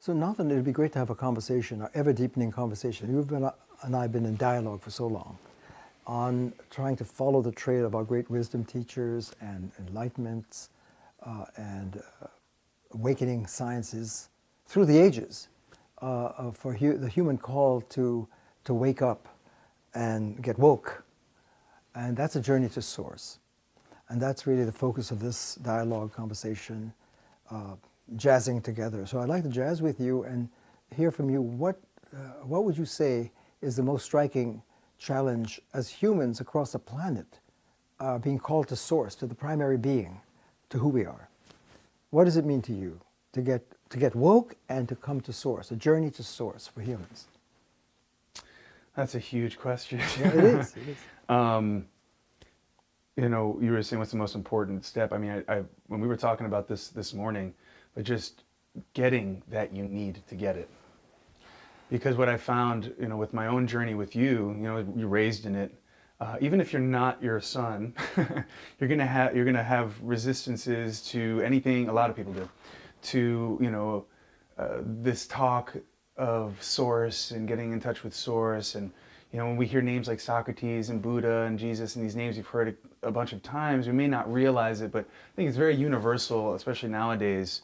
So Nathan, it would be great to have a conversation, an ever-deepening conversation. You've been and I have been in dialogue for so long on trying to follow the trail of our great wisdom teachers and enlightenments and awakening sciences through the ages for the human call to wake up and get woke. And that's a journey to source. And that's really the focus of this dialogue conversation, jazzing together. So I'd like to jazz with you and hear from you what would you say is the most striking challenge as humans across the planet being called to source, to the primary being, to who we are. What does it mean to you to get woke and to come to source, a journey to source for humans? That's a huge question. Yeah, it is. It is. You know, you were saying what's the most important step. I mean, I when we were talking about this morning, but just getting that you need to get it. Because what I found, you know, with my own journey with you, you know, you're raised in it. Even if you're not your son, you're gonna have resistances to anything. A lot of people do, to this talk of source and getting in touch with source. And you know, when we hear names like Socrates and Buddha and Jesus and these names you've heard a bunch of times, we may not realize it, but I think it's very universal, especially nowadays,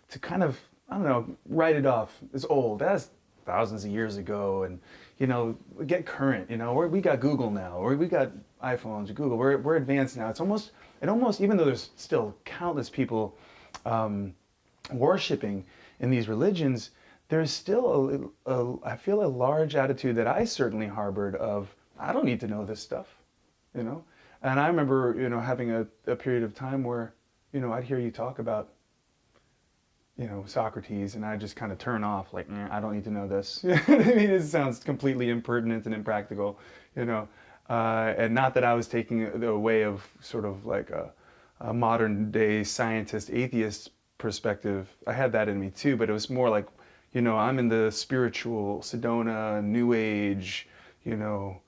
to kind of, I don't know, write it off. It's old. That's thousands of years ago, and you know, get current. You know, we got Google now, or we got iPhones, Google. We're advanced now. It almost, even though there's still countless people worshiping in these religions, there's still I feel a large attitude that I certainly harbored of, I don't need to know this stuff, you know. And I remember, you know, having a period of time where, you know, I'd hear you talk about, you know, Socrates, and I just kind of turn off, like, I don't need to know this. I mean, it sounds completely impertinent and impractical, you know. And not that I was taking the way of sort of like a modern day scientist, atheist perspective. I had that in me too, but it was more like, you know, I'm in the spiritual, Sedona, New Age, you know,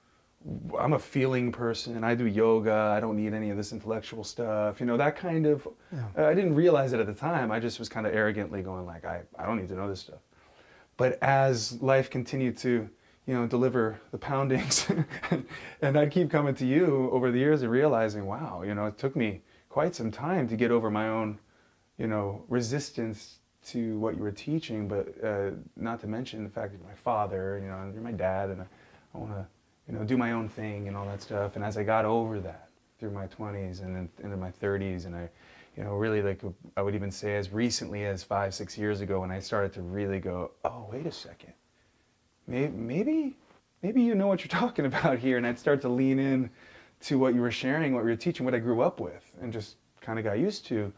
I'm a feeling person, I do yoga, I don't need any of this intellectual stuff, you know, that kind of, yeah. I didn't realize it at the time. I just was kind of arrogantly going like, I don't need to know this stuff. But as life continued to, you know, deliver the poundings, and I'd keep coming to you over the years and realizing, wow, you know, it took me quite some time to get over my own, you know, resistance to what you were teaching, but not to mention the fact that you're my father, you know, you're my dad, and I want to, you know, do my own thing and all that stuff. And as I got over that through my 20s and then into my 30s, and I, you know, really, like, I would even say as recently as 5-6 years ago, when I started to really go, oh, wait a second, maybe you know what you're talking about here. And I'd start to lean in to what you were sharing, what you were teaching, what I grew up with, and just kind of got used to.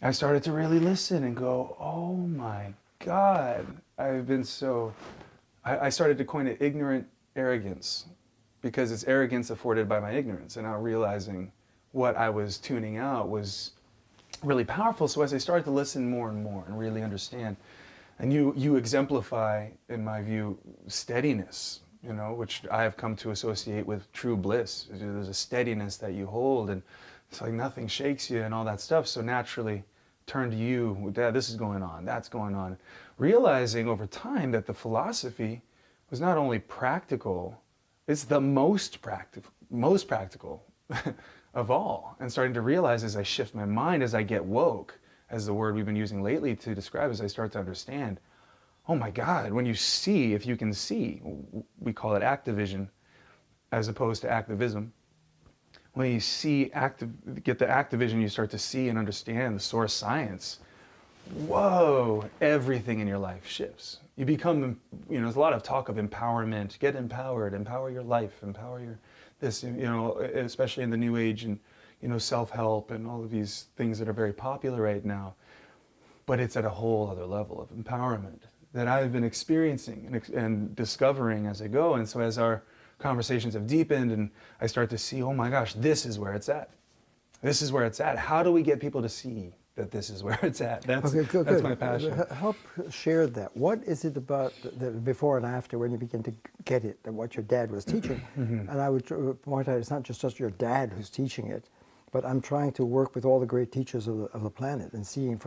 I started to really listen and go, oh my God, I've been so, I started to coin it ignorant arrogance, because it's arrogance afforded by my ignorance, and now realizing what I was tuning out was really powerful. So as I started to listen more and more and really understand, and you exemplify, in my view, steadiness, you know, which I have come to associate with true bliss. There's a steadiness that you hold, and it's like nothing shakes you and all that stuff. So naturally turn to you, Dad, this is going on, that's going on. Realizing over time that the philosophy was not only practical, it's the most practical of all. And starting to realize as I shift my mind, as I get woke, as the word we've been using lately to describe, as I start to understand, oh my God, when you see, if you can see, we call it activision as opposed to activism. When you see, get the activision, you start to see and understand the source science. Whoa, everything in your life shifts. You become, you know, there's a lot of talk of empowerment, get empowered, empower your life, empower your this, you know, especially in the new age, and, you know, self-help and all of these things that are very popular right now. But it's at a whole other level of empowerment that I've been experiencing and discovering as I go. And so as our conversations have deepened and I start to see, oh my gosh, this is where it's at. This is where it's at. How do we get people to see that this is where it's at? That's my passion. Help share that. What is it about the before and after when you begin to get it, and what your dad was teaching? And I would point out, it's not just your dad who's teaching it. But I'm trying to work with all the great teachers of the planet and seeing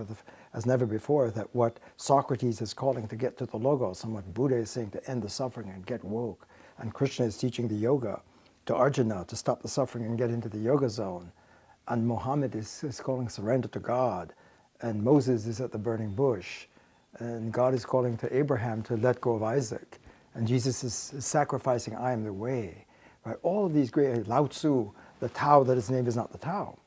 as never before that what Socrates is calling to get to the logos and what Buddha is saying to end the suffering and get woke. And Krishna is teaching the yoga to Arjuna to stop the suffering and get into the yoga zone. And Muhammad is calling surrender to God. And Moses is at the burning bush. And God is calling to Abraham to let go of Isaac. And Jesus is sacrificing, I am the way. Right? All of these great, Lao Tzu, the Tao that his name is not the Tao.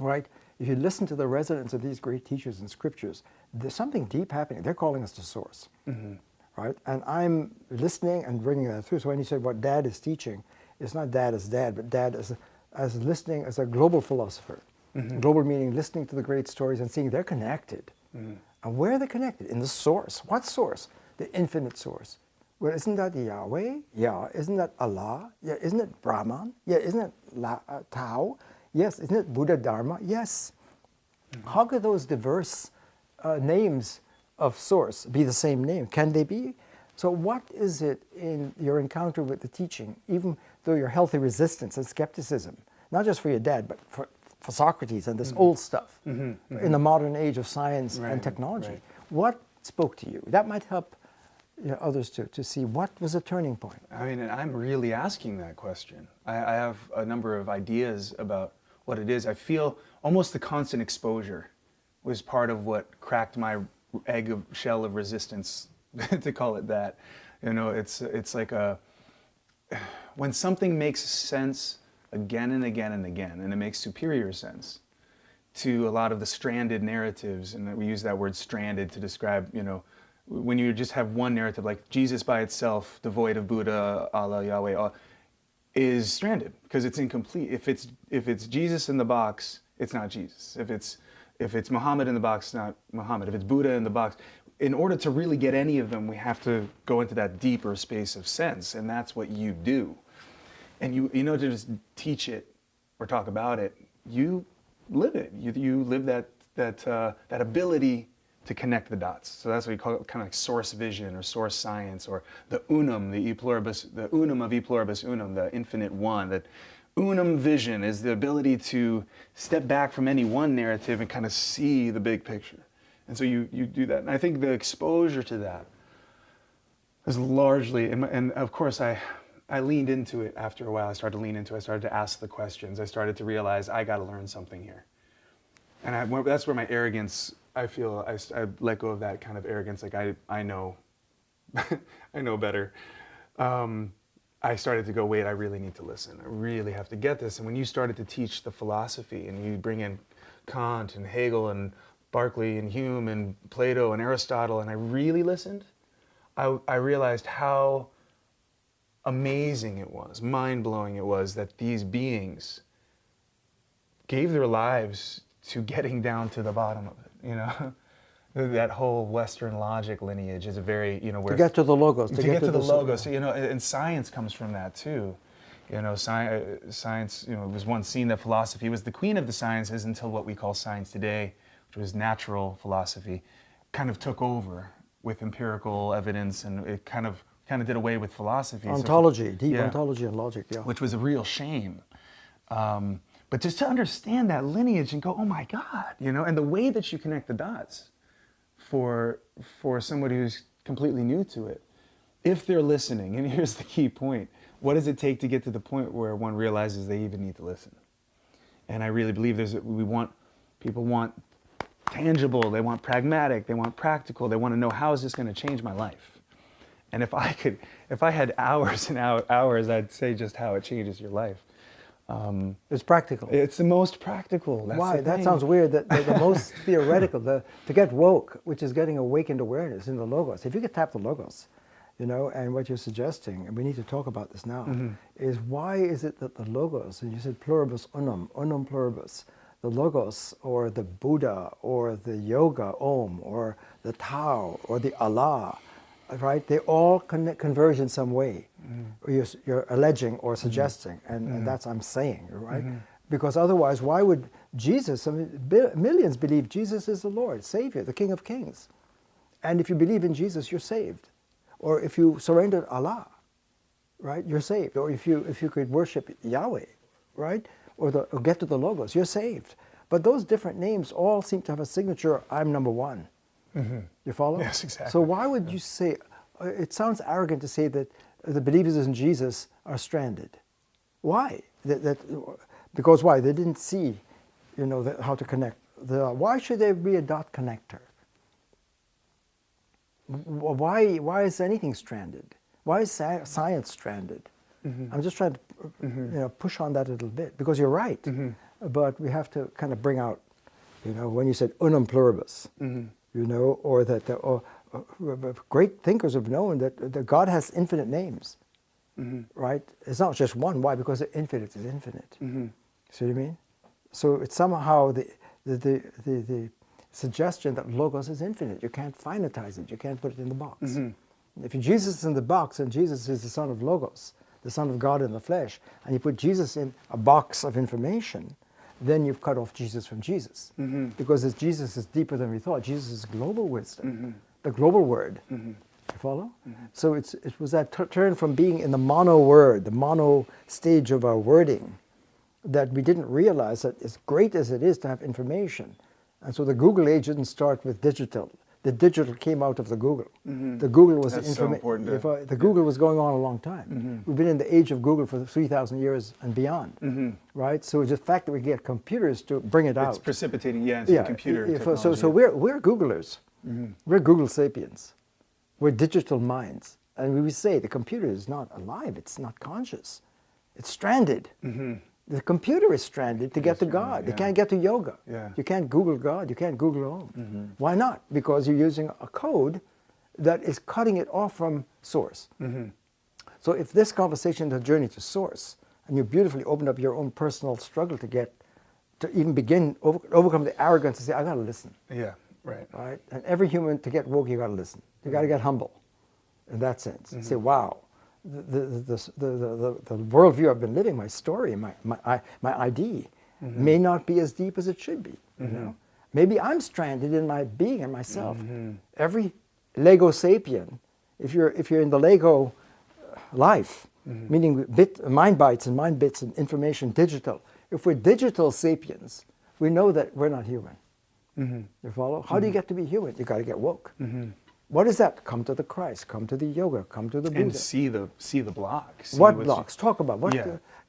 Right? If you listen to the resonance of these great teachers and scriptures, there's something deep happening. They're calling us to source. Mm-hmm. Right? And I'm listening and bringing that through. So when you said what Dad is teaching, it's not Dad as Dad, but Dad as listening as a global philosopher. Mm-hmm. Global meaning listening to the great stories and seeing they're connected. Mm-hmm. And where are they connected? In the source. What source? The infinite source. Well, isn't that Yahweh? Yeah. Isn't that Allah? Yeah. Isn't it Brahman? Yeah. Isn't it Tao? Yes. Isn't it Buddha Dharma? Yes. Mm-hmm. How could those diverse names of source be the same name? Can they be? So what is it in your encounter with the teaching, even though your healthy resistance and skepticism, not just for your dad, but for Socrates and this mm-hmm. old stuff mm-hmm. Mm-hmm. in the modern age of science and technology, right. What spoke to you? That might help others to see what was a turning point. I mean, and I'm really asking that question. I have a number of ideas about what it is. I feel almost the constant exposure was part of what cracked my shell of resistance, to call it that. It's like when something makes sense again and again and again, and it makes superior sense to a lot of the stranded narratives, and we use that word stranded to describe, when you just have one narrative, like Jesus by itself, devoid of Buddha, Allah, Yahweh, is stranded because it's incomplete. If it's Jesus in the box, it's not Jesus. If it's Muhammad in the box, it's not Muhammad. If it's Buddha in the box, in order to really get any of them, we have to go into that deeper space of sense, and that's what you do. And you to just teach it or talk about it, you live it. You live that ability to connect the dots. So that's what you call it, kind of like source vision or source science, or the unum, the unum of e pluribus unum, the infinite one. That unum vision is the ability to step back from any one narrative and kind of see the big picture. And so you do that. And I think the exposure to that is largely, and of course I leaned into it after a while. I started to lean into it. I started to ask the questions. I started to realize I got to learn something here. And that's where my arrogance, I feel, I let go of that kind of arrogance. Like I know, I know better. I started to go, wait, I really need to listen. I really have to get this. And when you started to teach the philosophy and you bring in Kant and Hegel and Berkeley and Hume and Plato and Aristotle, and I really listened, I realized how amazing it was, mind-blowing it was that these beings gave their lives to getting down to the bottom of it, That whole Western logic lineage is a very, where... To get to the logos. To get to the logos, and science comes from that too. Science, it was once seen that philosophy was the queen of the sciences until what we call science today, which was natural philosophy, kind of took over with empirical evidence, and it kind of did away with philosophy. Ontology, deep ontology and logic, yeah. Which was a real shame. But just to understand that lineage and go, oh my God, and the way that you connect the dots for somebody who's completely new to it, if they're listening, and here's the key point, what does it take to get to the point where one realizes they even need to listen? And I really believe people want tangible, they want pragmatic, they want practical, they want to know, how is this going to change my life? And if I had hours and hours, I'd say just how it changes your life. It's practical. It's the most practical. That's Why? That sounds weird. The most theoretical, to get woke, which is getting awakened awareness in the logos. If you could tap the logos, and what you're suggesting, and we need to talk about this now, mm-hmm. is why is it that the logos, and you said pluribus unum pluribus, the logos or the Buddha or the yoga, Om, or the Tao or the Allah, right? They all converge in some way. Mm. You're alleging or suggesting, and that's I'm saying, right? Mm-hmm. Because otherwise, why would Jesus? Millions believe Jesus is the Lord, Savior, the King of Kings, and if you believe in Jesus, you're saved. Or if you surrendered Allah, right, you're saved. Or if you could worship Yahweh, right? or get to the logos, you're saved. But those different names all seem to have a signature, I'm number one. You follow? Yes, exactly. So why would you say, it sounds arrogant to say that the believers in Jesus are stranded. Why? Because why? They didn't see, how to connect. Why should there be a dot connector? Why is anything stranded? Why is science stranded? I'm just trying to push on that a little bit, because you're right. But we have to kind of bring out, when you said unum pluribus, or that great thinkers have known that God has infinite names, right? It's not just one. Why? Because the infinite is infinite. See what I mean? So it's somehow the suggestion that logos is infinite. You can't finitize it. You can't put it in the box. If Jesus is in the box, and Jesus is the Son of Logos, the Son of God in the flesh, and you put Jesus in a box of information, then you've cut off Jesus from Jesus. Because Jesus is deeper than we thought. Jesus is global wisdom, the global word. You follow? So it was that turn from being in the mono word, the mono stage of our wording, that we didn't realize that as great as it is to have information. And so the Google age didn't start with digital. The digital came out of the Google. The Google was That's so important. the Google was going on a long time. We've been in the age of Google for 3,000 years and beyond, right? So it's the fact that we get computers to bring it out. It's precipitating, into computer technology. So we're Googlers. We're Google sapiens. We're digital minds. And we say the computer is not alive. It's not conscious. It's stranded. The computer is stranded to get to God. You can't get to yoga. You can't Google God. You can't Google Om. Why not? Because you're using a code that is cutting it off from source. So if this conversation is a journey to source, and you beautifully opened up your own personal struggle to even begin, overcome the arrogance and say, I got to listen. Right? And every human, to get woke, you got to listen. You got to get humble in that sense. And say, wow. The worldview I've been living, my story, my ID, may not be as deep as it should be. Maybe I'm stranded in my being and myself. Every Lego sapien, if you're in the Lego life, meaning mind bytes and mind bits and information digital. If we're digital sapiens, we know that we're not human. You follow? How do you get to be human? You got to get woke. What is that? Come to the Christ. Come to the yoga. Come to the Buddha. And see the block. What blocks? Talk about what.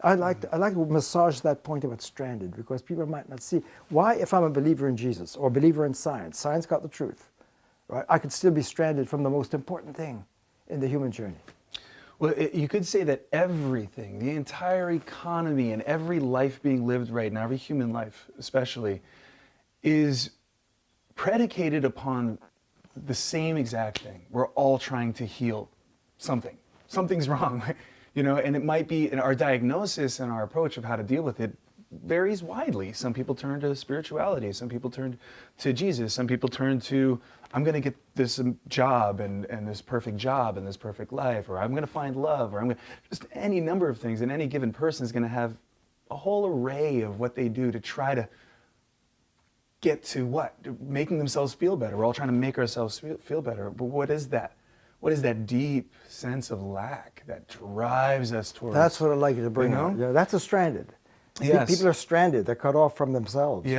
I like to massage that point about stranded, because people might not see why. If I'm a believer in Jesus or a believer in science, science got the truth, right? I could still be stranded from the most important thing in the human journey. Well, you could say that everything, the entire economy and every life being lived right now, every human life especially, is predicated upon the same exact thing. We're all trying to heal something. Something's wrong, and it might be, and our diagnosis and our approach of how to deal with it varies widely. Some people turn to spirituality. Some people turn to Jesus. Some people turn to, I'm going to get this job and this perfect job and this perfect life, or I'm going to find love, or I'm going to, just any number of things. And any given person is going to have a whole array of what they do to try to get to what? Making themselves feel better. We're all trying to make ourselves feel better. But what is that? What is that deep sense of lack that drives us towards? That's what I'd like you to bring out. Yeah, that's a stranded. Yes. People are stranded. They're cut off from themselves.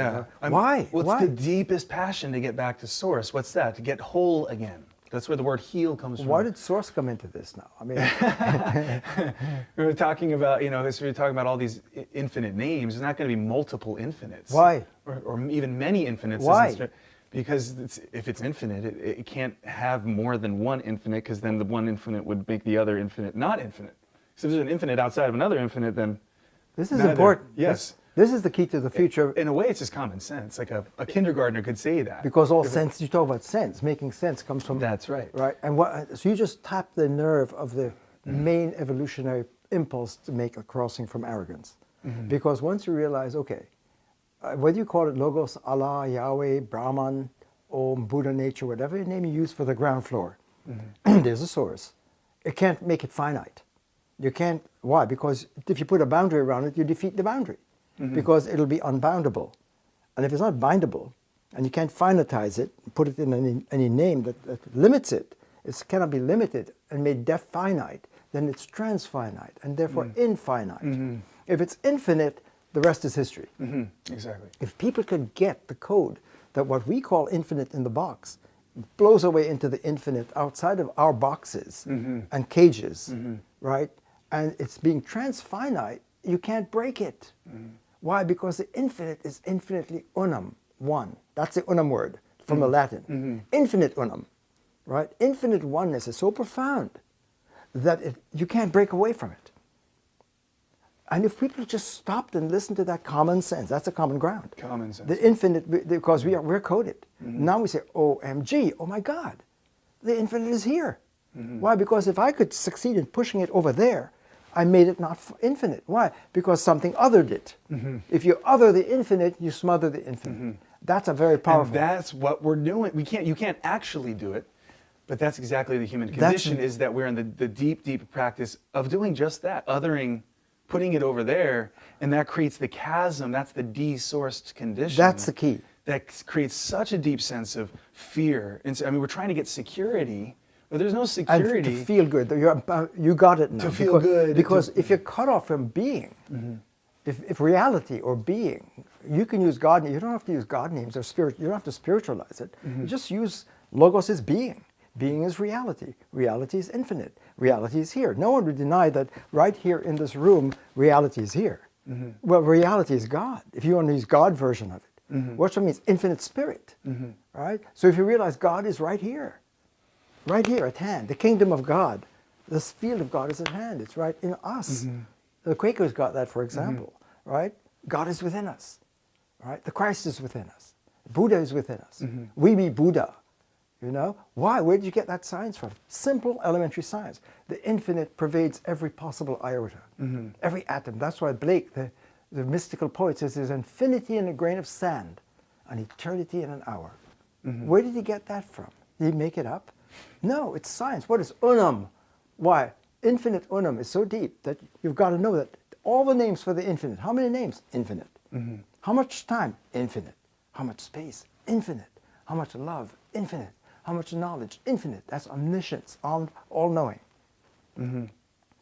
Why? What's the deepest passion to get back to source? What's that? To get whole again. That's where the word heal comes from. Why did source come into this now? I mean, we were talking about, we were talking about all these infinite names. There's not going to be multiple infinites. Why? Or even many infinites. Why? Because if it's infinite, it can't have more than one infinite, because then the one infinite would make the other infinite not infinite. So if there's an infinite outside of another infinite, then this is important. Yes. This is the key to the future. In a way, it's just common sense. Like a kindergartner could say that. Because all sense, you talk about sense, making sense comes from... That's right. Right? And so you just tap the nerve of the main evolutionary impulse to make a crossing from arrogance. Because once you realize, okay, whether you call it Logos, Allah, Yahweh, Brahman, Om, Buddha, nature, whatever name you use for the ground floor, there's a source. It can't make it finite. You can't... Why? Because if you put a boundary around it, you defeat the boundary. Because it'll be unboundable. And if it's not bindable, and you can't finitize it, put it in any name that limits it, it cannot be limited and made finite, then it's transfinite and therefore infinite. If it's infinite, the rest is history. Exactly. If people could get the code that what we call infinite in the box blows away into the infinite outside of our boxes and cages, right? And it's being transfinite, you can't break it. Why? Because the infinite is infinitely unum, one. That's the unum word from the Latin. Infinite unum, right? Infinite oneness is so profound that you can't break away from it. And if people just stopped and listened to that common sense, that's a common ground. Common sense. The infinite, because we're coded. Now we say, OMG, oh my God, the infinite is here. Why? Because if I could succeed in pushing it over there, I made it not infinite. Why? Because something othered it. If you other the infinite, you smother the infinite. That's a very powerful. And that's what we're doing. You can't actually do it, but that's exactly the human condition, is that we're in the deep, deep practice of doing just that, othering, putting it over there, and that creates the chasm. That's the de-sourced condition. That's the key. That creates such a deep sense of fear. And so, I mean, we're trying to get security, but there's no security. And to feel good. You got it now. To feel good. Because if you're cut off from being, if reality or being, you can use God. You don't have to use God names or spirit. You don't have to spiritualize it. You just use logos as being. Being is reality. Reality is infinite. Reality is here. No one would deny that right here in this room, reality is here. Well, reality is God. If you want to use God version of it, which means infinite spirit, right? So if you realize God is right here at hand, the kingdom of God, this field of God is at hand. It's right in us. The Quakers got that, for example, right? God is within us, right? The Christ is within us. Buddha is within us. We be Buddha. You know? Why? Where did you get that science from? Simple, elementary science. The infinite pervades every possible iota, every atom. That's why Blake, the mystical poet, says there's infinity in a grain of sand, an eternity in an hour. Where did he get that from? Did he make it up? No, it's science. What is unum? Why? Infinite unum is so deep that you've got to know that all the names for the infinite. How many names? Infinite. How much time? Infinite. How much space? Infinite. How much love? Infinite. How much knowledge? Infinite. That's omniscience, all-knowing.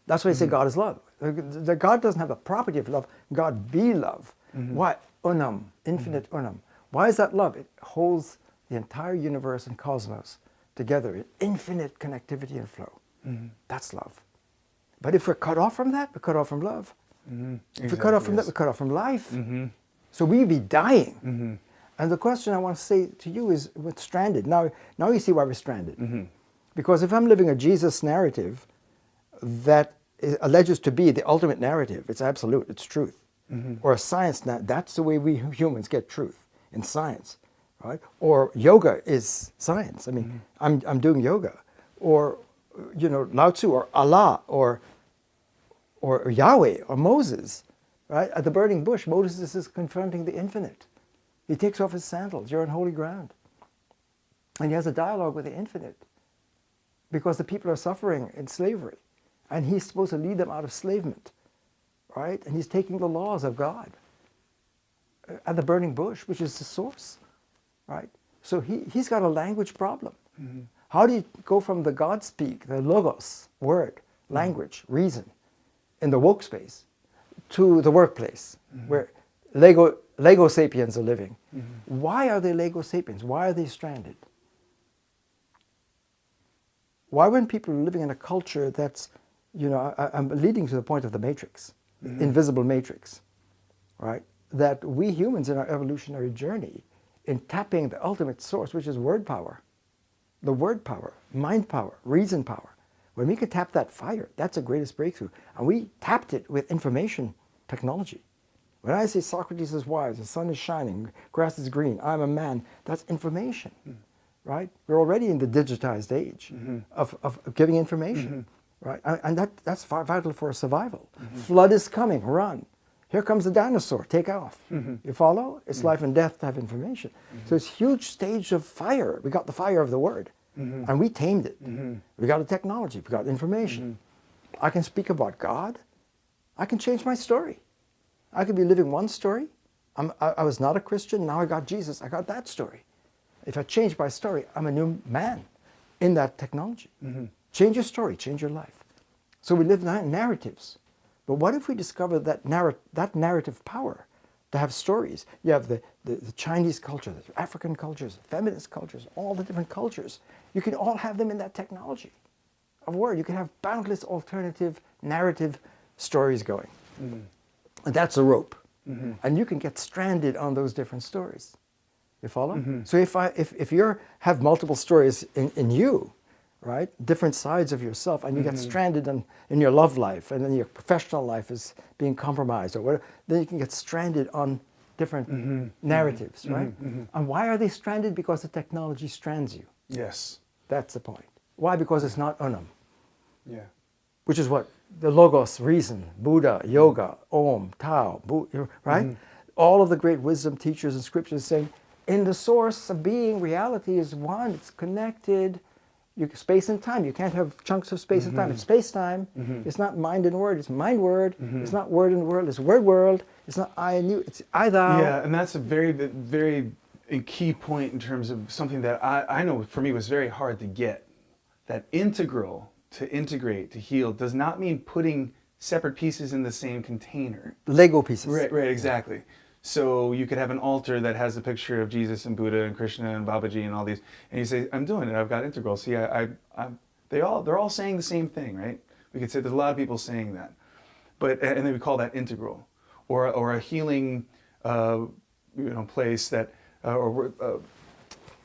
That's why they say God is love. God doesn't have the property of love. God be love. Why? Unum, infinite unum. Why is that love? It holds the entire universe and cosmos together in infinite connectivity and flow. That's love. But if we're cut off from that, we're cut off from love. If we're cut off from that, we're cut off from life. So we'd be dying. And the question I want to say to you is, we're stranded. Now you see why we're stranded. Because if I'm living a Jesus narrative that alleges to be the ultimate narrative, it's absolute, it's truth. Or a science, that's the way we humans get truth, in science, right? Or yoga is science. I mean, I'm doing yoga. Or, you know, Lao Tzu, or Allah, or Yahweh, or Moses, right? At the burning bush, Moses is confronting the infinite. He takes off his sandals. You're on holy ground. And he has a dialogue with the infinite. Because the people are suffering in slavery. And he's supposed to lead them out of slavement. Right? And he's taking the laws of God. At the burning bush, which is the source. Right? So he's got a language problem. How do you go from the God speak, the logos, word, language, reason, in the woke space, to the workplace, where Lego sapiens are living? Why are they Lego sapiens? Why are they stranded? Why, when people are living in a culture that's, you know, I'm leading to the point of the matrix, invisible matrix, right? That we humans in our evolutionary journey, in tapping the ultimate source, which is word power, the word power, mind power, reason power, when we can tap that fire, that's the greatest breakthrough. And we tapped it with information technology. When I say Socrates is wise, the sun is shining, grass is green, I'm a man, that's information, right? We're already in the digitized age of giving information, right? And that's vital for survival. Flood is coming, run. Here comes the dinosaur, take off. You follow? It's life and death to have information. So it's a huge stage of fire. We got the fire of the word, and we tamed it. We got the technology, we got information. I can speak about God. I can change my story. I could be living one story. I was not a Christian, now I got Jesus, I got that story. If I change my story, I'm a new man in that technology. Change your story, change your life. So we live narratives. But what if we discover that narrative power to have stories? You have the Chinese culture, the African cultures, feminist cultures, all the different cultures. You can all have them in that technology of word. You can have boundless alternative narrative stories going. Mm-hmm. And that's a rope. Mm-hmm. And you can get stranded on those different stories. You follow? Mm-hmm. So if you have multiple stories in you, right, different sides of yourself, and you get stranded in your love life, and then your professional life is being compromised or whatever, then you can get stranded on different narratives, right? And why are they stranded? Because the technology strands you. Yes. That's the point. Why? Because it's not unum. Yeah. Which is what? The Logos, reason, Buddha, yoga, Om, Tao, right? All of the great wisdom teachers and scriptures saying, in the source of being, reality is one, it's connected. Space and time, you can't have chunks of space and time. It's space-time. It's not mind and word, it's mind-word. It's not word and world, it's word-world. It's not I and you, it's I, thou. Yeah, and that's a very, very key point in terms of something that I know for me was very hard to get. That integral, to integrate, to heal, does not mean putting separate pieces in the same container. The Lego pieces. Right, exactly. So you could have an altar that has a picture of Jesus and Buddha and Krishna and Babaji and all these, and you say, "I'm doing it. I've got integral." See, they're all saying the same thing, right? We could say there's a lot of people saying that, and then we call that integral, or a healing, place that, or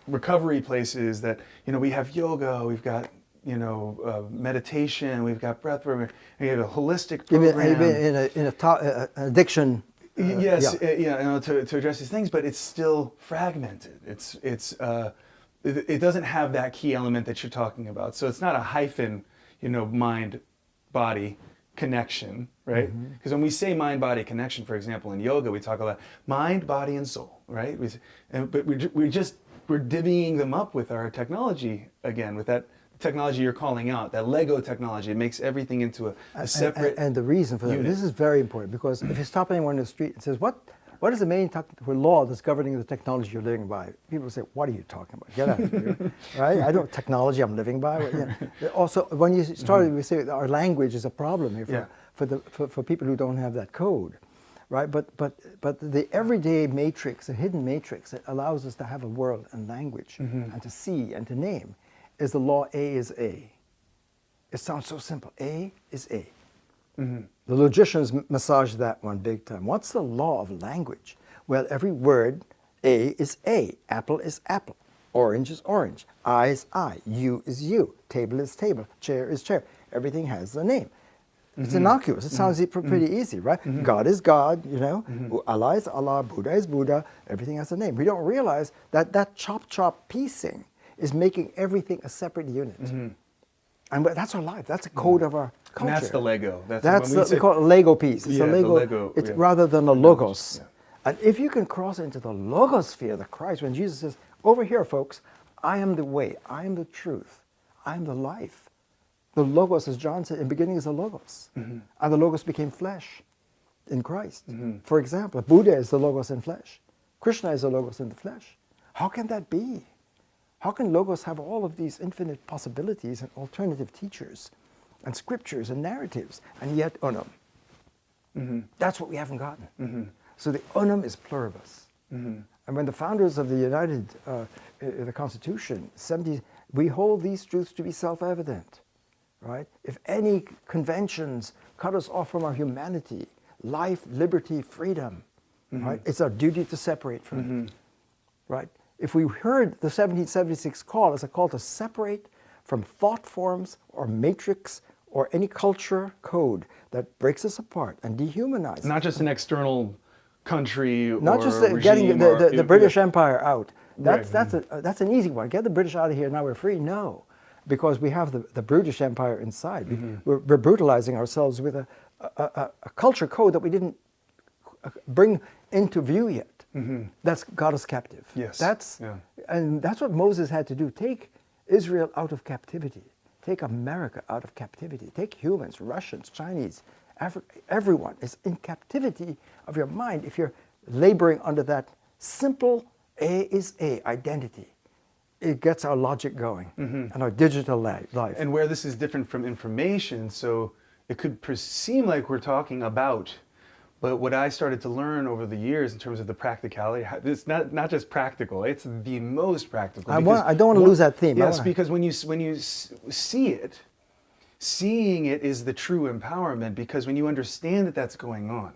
recovery places that we have yoga, we've got meditation, we've got breath work, we have a holistic program. In an addiction. Yes, to address these things, but it's still fragmented. It doesn't have that key element that you're talking about. So it's not a hyphen, mind-body connection, right? Because when we say mind-body connection, for example, in yoga, we talk about mind, body, and soul, right? But we're divvying them up with our technology again, with that technology you're calling out, that Lego technology. It makes everything into a separate and the reason for that, unit. this is very important, because if you stop anyone in the street and says, what is the main technical law that's governing the technology you're living by? People say, what are you talking about? Get out of here, right? I don't technology I'm living by. Also, when you started, we say our language is a problem here for people who don't have that code, right? But the everyday matrix, the hidden matrix that allows us to have a world and language and to see and to name, is the law A is A. It sounds so simple. A is A. The logicians massage that one big time. What's the law of language? Well, every word, A is A. Apple is apple. Orange is orange. I is I. You is you. Table is table. Chair is chair. Everything has a name. It's innocuous. It sounds pretty easy, right? God is God, Allah is Allah. Buddha is Buddha. Everything has a name. We don't realize that chop piecing is making everything a separate unit. And that's our life. That's a code of our culture. And that's the Lego. We call it a Lego piece. It's a Lego. It's rather than a logos. And if you can cross into the logosphere, the Christ, when Jesus says, over here, folks, I am the way, I am the truth, I am the life. The logos, as John said, in the beginning is the logos. And the logos became flesh in Christ. For example, Buddha is the logos in flesh. Krishna is the logos in the flesh. How can that be? How can Logos have all of these infinite possibilities and alternative teachers and scriptures and narratives, and yet unum? That's what we haven't gotten. So the unum is pluribus. And when the founders of the United, the Constitution, we hold these truths to be self-evident, right? If any conventions cut us off from our humanity, life, liberty, freedom, right? It's our duty to separate from it, right? If we heard the 1776 call as a call to separate from thought forms or matrix or any culture code that breaks us apart and dehumanizes. Not just an external country or not just regime getting the British yeah. Empire out. That's Right. that's an easy one. Get the British out of here, now we're free. No, because we have the British Empire inside. We're brutalizing ourselves with a culture code that we didn't bring into view yet. That's got us captive. Yes. And that's what Moses had to do. Take Israel out of captivity. Take America out of captivity. Take humans, Russians, Chinese, everyone is in captivity of your mind if you're laboring under that simple A is A identity. It gets our logic going and our digital life. And where this is different from information, so it could seem like we're talking about, but what I started to learn over the years in terms of the practicality, it's not just practical, it's the most practical. I don't want to lose that theme. Yes, because when you see it, seeing it is the true empowerment, because when you understand that that's going on,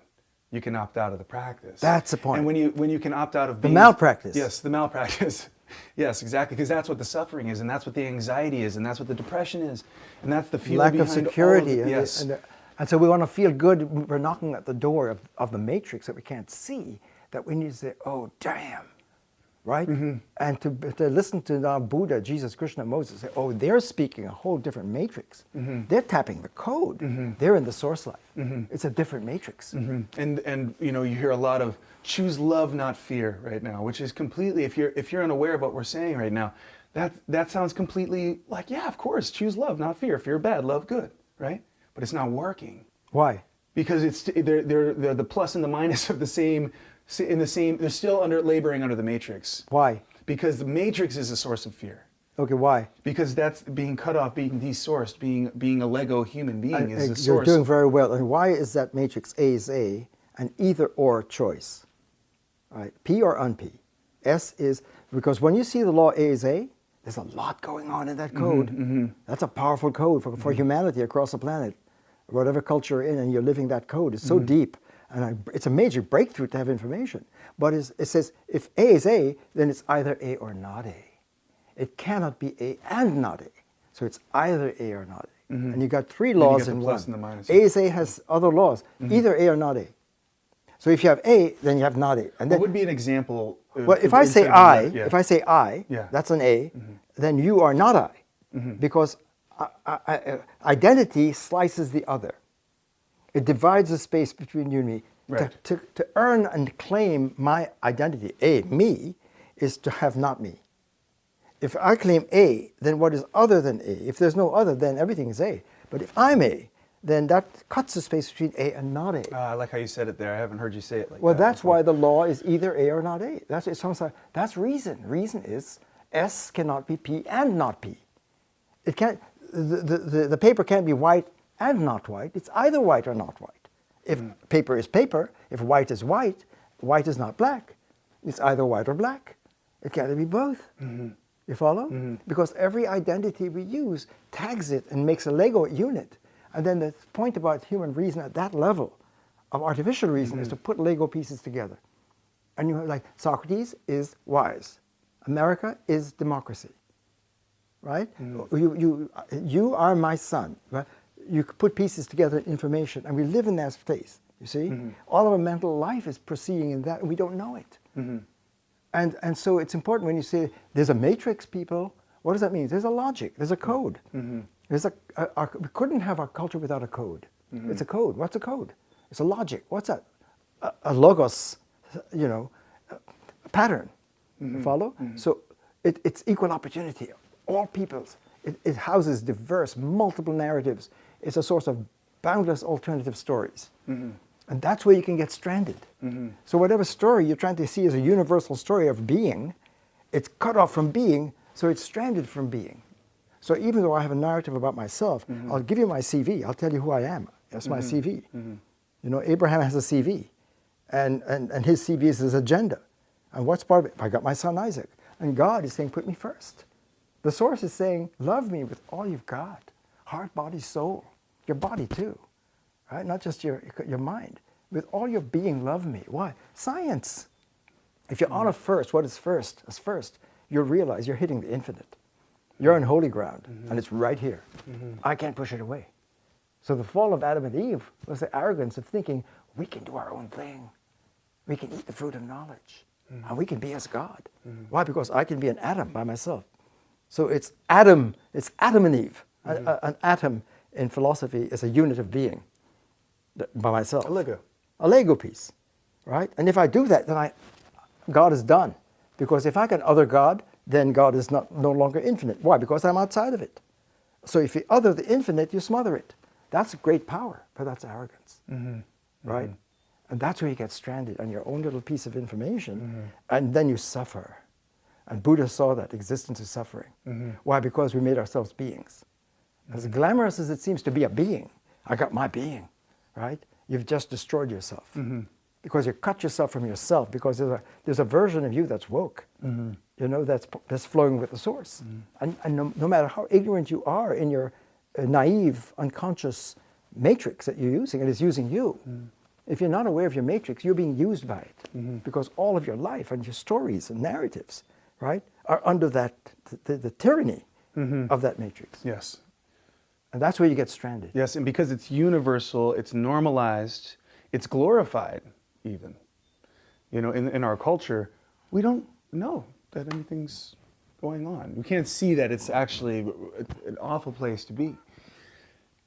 you can opt out of the practice. That's the point. And when you can opt out of the malpractice. Yes, the malpractice. Yes, exactly, because that's what the suffering is, and that's what the anxiety is, and that's what the depression is, and that's the fuel lack behind of security. All of yes. And so we want to feel good. We're knocking at the door of the matrix that we can't see, that we need to say, oh, damn, right? And to listen to now Buddha, Jesus, Krishna, Moses, say, oh, they're speaking a whole different matrix. They're tapping the code. They're in the source life. It's a different matrix. And you know, you hear a lot of choose love, not fear right now, which is completely, if you're unaware of what we're saying right now, that sounds completely like, yeah, of course, choose love, not fear. Fear bad, love good, right? But it's not working. Why? Because they're the plus and the minus of the same, they're still laboring under the matrix. Why? Because the matrix is a source of fear. Okay, why? Because that's being cut off, being desourced, being a Lego human being is the source. You're doing very well. And why is that matrix A is A, an either or choice? Right? P or un-P. S is, because when you see the law A is A, there's a lot going on in that code. That's a powerful code for humanity across the planet. Whatever culture you're in, and you're living that code, it's so deep. And it's a major breakthrough to have information. But it says if A is A, then it's either A or not A. It cannot be A and not A. So it's either A or not A. And you got three laws in one. A is A has other laws, either A or not A. So if you have A, then you have not A. And then, what would be an example? Well, if I say I, that's an A, then you are not I. Because identity slices the other. It divides the space between you and me. Right. To earn and claim my identity, A, me, is to have not me. If I claim A, then what is other than A? If there's no other, then everything is A. But if I'm A, then that cuts the space between A and not A. I like how you said it there. I haven't heard you say it like that. Well, that's why the law is either A or not A. That's reason. Reason is S cannot be P and not P. It can't. The paper can't be white and not white. It's either white or not white. If paper is paper, if white is white is not black. It's either white or black. It can't be both. You follow? Because every identity we use tags it and makes a Lego unit. And then the point about human reason at that level of artificial reason is to put Lego pieces together. And you have, like, Socrates is wise. America is democracy. Right? You are my son. Right? You put pieces together in information, and we live in that space. You see? All of our mental life is proceeding in that, and we don't know it. And so it's important when you say there's a matrix, people. What does that mean? There's a logic. There's a code. There's we couldn't have our culture without a code. It's a code. What's a code? It's a logic. What's that? A logos, a pattern. You follow? So it's equal opportunity. All peoples. It houses diverse, multiple narratives. It's a source of boundless alternative stories. And that's where you can get stranded. So whatever story you're trying to see as a universal story of being, it's cut off from being, so it's stranded from being. So even though I have a narrative about myself, I'll give you my CV. I'll tell you who I am. That's my CV. You know, Abraham has a CV. And his CV is his agenda. And what's part of it? I got my son Isaac. And God is saying, put me first. The source is saying, love me with all you've got. Heart, body, soul. Your body too. Right? Not just your mind. With all your being, love me. Why? Science. If you honor first, what is first? As first, you'll realize you're hitting the infinite. You're on holy ground, and it's right here. I can't push it away. So the fall of Adam and Eve was the arrogance of thinking, we can do our own thing. We can eat the fruit of knowledge. And we can be as God. Why? Because I can be an atom by myself. So it's Adam and Eve. An atom in philosophy is a unit of being by myself. A Lego piece, right? And if I do that, then God is done. Because if I can other God, then God is no longer infinite. Why? Because I'm outside of it. So if you other the infinite, you smother it. That's great power, but that's arrogance, right? And that's where you get stranded on your own little piece of information, and then you suffer. And Buddha saw that existence is suffering. Why? Because we made ourselves beings. As glamorous as it seems to be a being, I got my being, right? You've just destroyed yourself. Because you cut yourself from yourself, because there's a version of you that's woke, you know, that's flowing with the source. And no matter how ignorant you are in your naive, unconscious matrix that you're using, it is using you. If you're not aware of your matrix, you're being used by it. Because all of your life and your stories and narratives, right, are under that, the tyranny of that matrix. Yes. And that's where you get stranded. Yes, and because it's universal, it's normalized, it's glorified even. You know, in our culture, we don't know that anything's going on. We can't see that it's actually an awful place to be.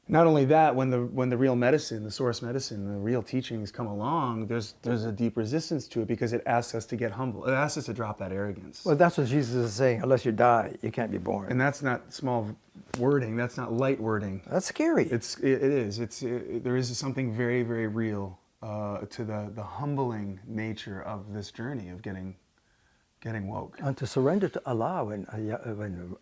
Not only that, when the real medicine, the source medicine, the real teachings come along, there's a deep resistance to it because it asks us to get humble. It asks us to drop that arrogance. Well, that's what Jesus is saying. Unless you die, you can't be born. And that's not small wording. That's not light wording. That's scary. It is. There is something very, very real to the humbling nature of this journey of getting woke. And to surrender to Allah when